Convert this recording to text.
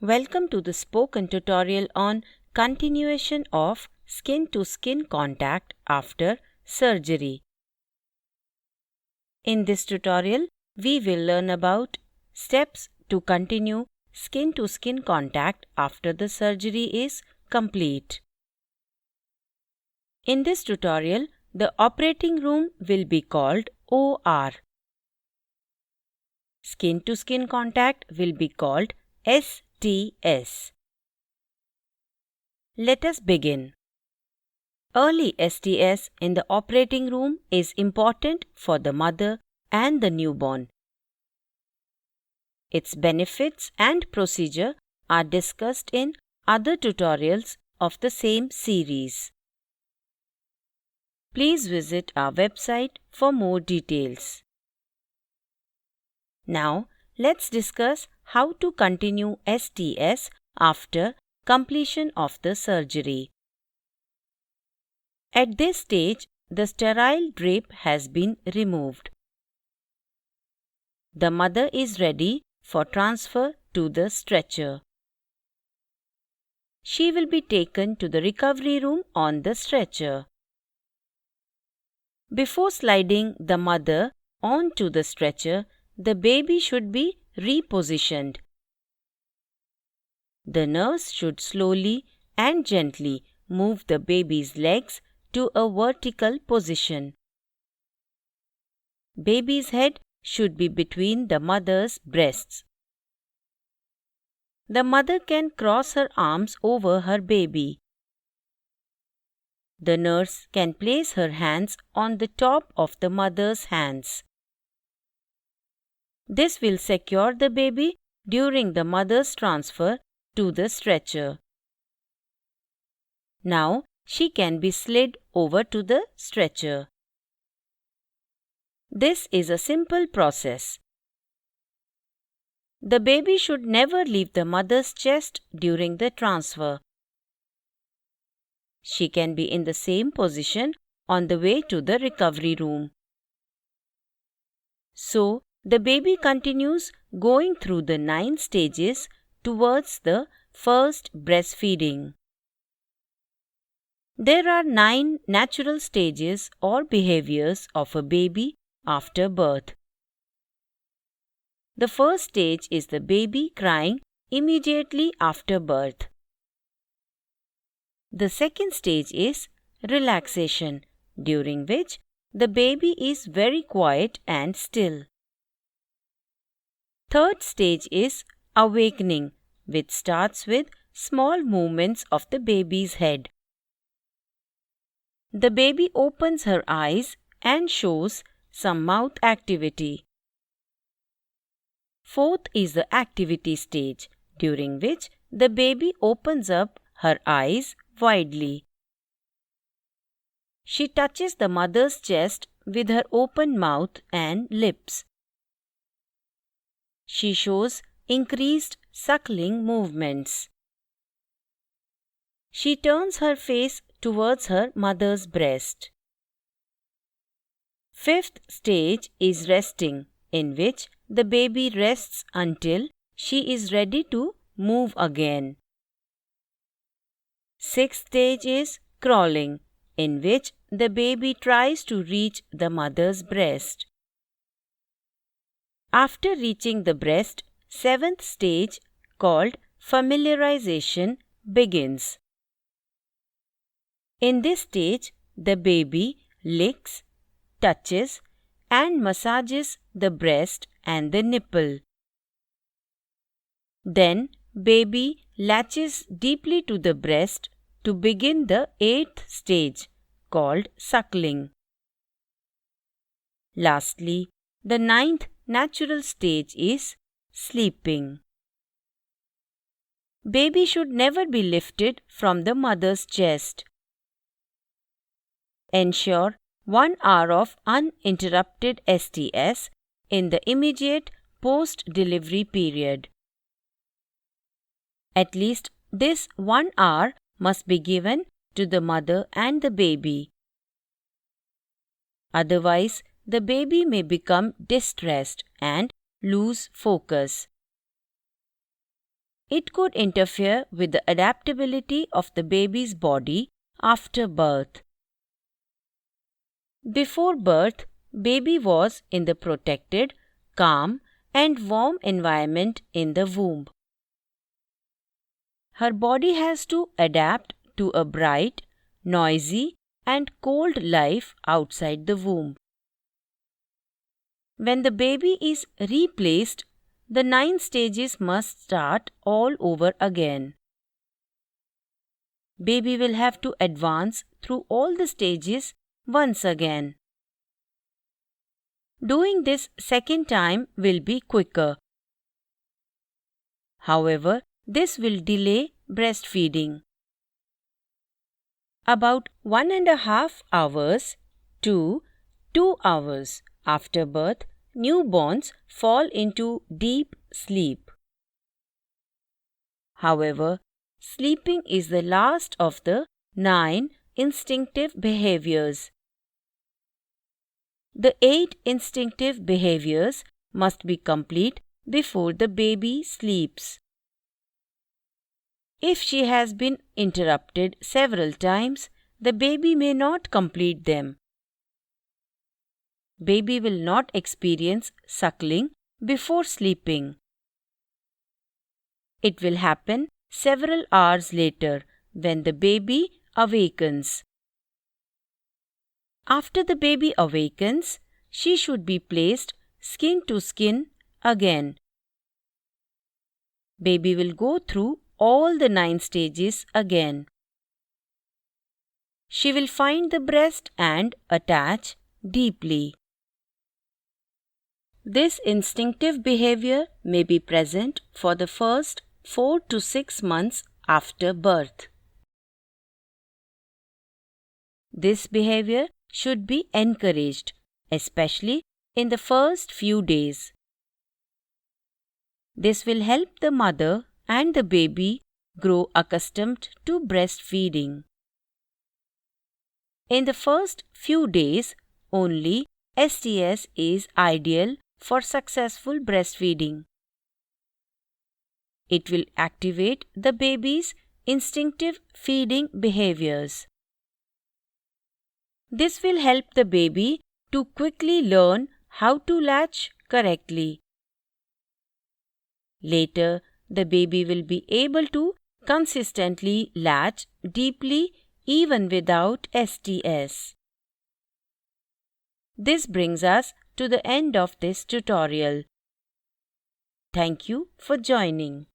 Welcome to the spoken tutorial on continuation of skin-to-skin contact after surgery. In this tutorial, we will learn about steps to continue skin-to-skin contact after the surgery is complete. In this tutorial, the operating room will be called OR. Skin-to-skin contact will be called STS. Let us begin. Early STS in the operating room is important for the mother and the newborn. Its benefits and procedure are discussed in other tutorials of the same series. Please visit our website for more details. Now, let's discuss how to continue STS after completion of the surgery. At this stage, the sterile drape has been removed. The mother is ready for transfer to the stretcher. She will be taken to the recovery room on the stretcher. Before sliding the mother onto the stretcher, the baby should be repositioned. The nurse should slowly and gently move the baby's legs to a vertical position. Baby's head should be between the mother's breasts. The mother can cross her arms over her baby. The nurse can place her hands on the top of the mother's hands. This will secure the baby during the mother's transfer to the stretcher. Now, she can be slid over to the stretcher. This is a simple process. The baby should never leave the mother's chest during the transfer. She can be in the same position on the way to the recovery room. So, the baby continues going through the 9 stages towards the first breastfeeding. There are 9 natural stages or behaviors of a baby after birth. The first stage is the baby crying immediately after birth. The second stage is relaxation, during which the baby is very quiet and still. Third stage is awakening, which starts with small movements of the baby's head. The baby opens her eyes and shows some mouth activity. Fourth is the activity stage, during which the baby opens up her eyes widely. She touches the mother's chest with her open mouth and lips. She shows increased suckling movements. She turns her face towards her mother's breast. Fifth stage is resting, in which the baby rests until she is ready to move again. Sixth stage is crawling, in which the baby tries to reach the mother's breast. After reaching the breast, 7th stage, called familiarization, begins. In this stage, the baby licks, touches, and massages the breast and the nipple. Then, baby latches deeply to the breast to begin the 8th stage, called suckling. Lastly, the 9th natural stage is sleeping. Baby should never be lifted from the mother's chest. Ensure 1 hour of uninterrupted STS in the immediate post-delivery period. At least this 1 hour must be given to the mother and the baby. Otherwise, the baby may become distressed and lose focus. It could interfere with the adaptability of the baby's body after birth. Before birth, baby was in the protected, calm, and warm environment in the womb. Her body has to adapt to a bright, noisy, and cold life outside the womb. When the baby is replaced, the 9 stages must start all over again. Baby will have to advance through all the stages once again. Doing this second time will be quicker. However, this will delay breastfeeding. About 1.5 hours to 2 hours after birth, newborns fall into deep sleep. However, sleeping is the last of the 9 instinctive behaviors. The 8 instinctive behaviors must be complete before the baby sleeps. If she has been interrupted several times, the baby may not complete them. Baby will not experience suckling before sleeping. It will happen several hours later when the baby awakens. After the baby awakens, she should be placed skin to skin again. Baby will go through all the 9 stages again. She will find the breast and attach deeply. This instinctive behavior may be present for the first 4 to 6 months after birth. This behavior should be encouraged, especially in the first few days. This will help the mother and the baby grow accustomed to breastfeeding. In the first few days, only STS is ideal for successful breastfeeding. It will activate the baby's instinctive feeding behaviors. This will help the baby to quickly learn how to latch correctly. Later, the baby will be able to consistently latch deeply even without STS. This brings us to the end of this tutorial. Thank you for joining.